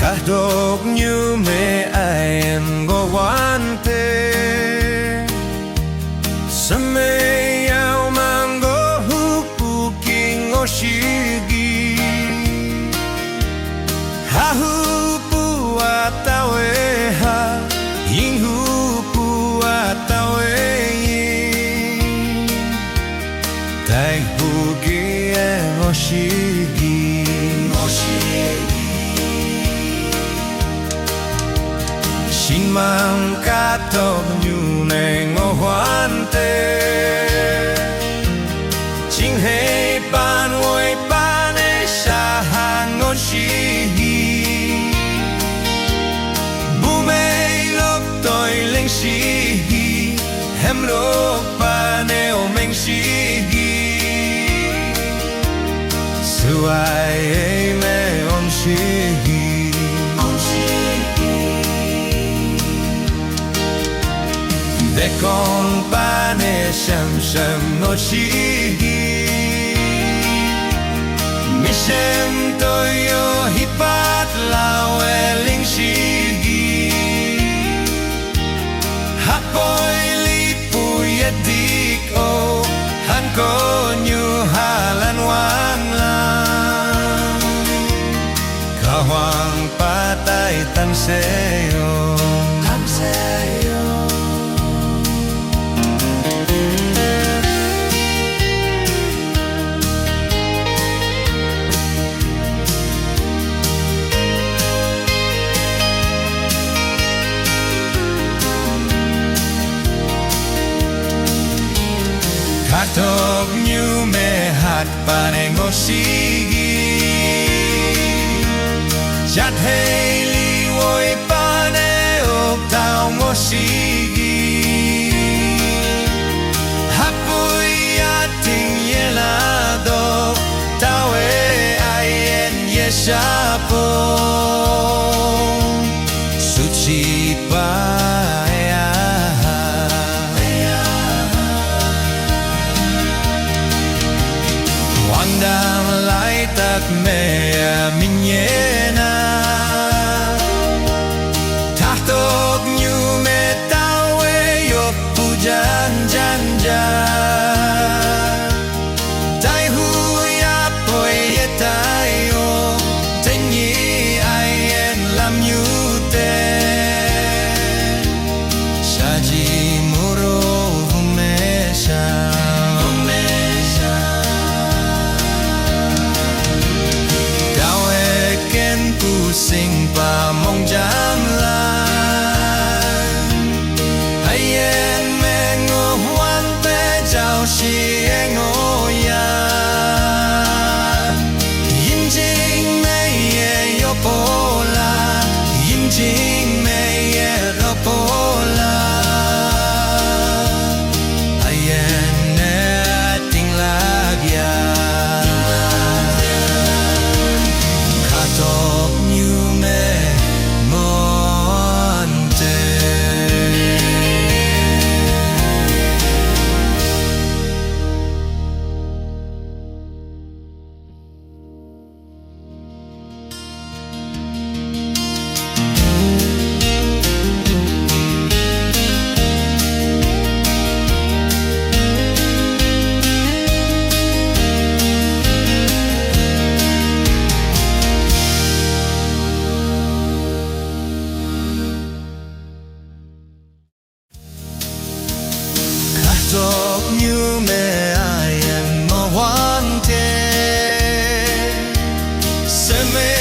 Kahtoknyu me ayen go wante Same yao mango hupu king oshigi Ha hupu atawe ha Yin hupu atawe yin Tai hugi en oshigi Xin mang Kahtoknyu ne ngoh wante Chính hệ ban ôi ban e sa hàng ngôn shi Bu mê lốc tôi linh shi Hem lốc ban e o mình shi Su ai e me om shi De con pane sem no chi Mi sem to yo hipat lao eling chi Ha poi li pu yedik o Han konyu halan wang lang Ka huang patay tan seyo Kahtoknyu me hat pane ngosigi Chat hei li woi pane ok tao ngosigi Hapui ating yelado Tao e ayen yesapo Suci pa Đang lại tạc mẹ mình nhé na Kahtoknyu me tao e yop tu jan jan jan Tai hu ya poi e tai o Tên nhi ai en làm như te Sa ji muro vume sa Sing pa mong jam lan Hay en me ngoh wante Chao shi en o yan Yin jing me ye yo po la Yin jing me ye ro po la Hay en ne ting lag ya Kahtoknyu me wante Kahtoknyu me ayen ngoh wante Seme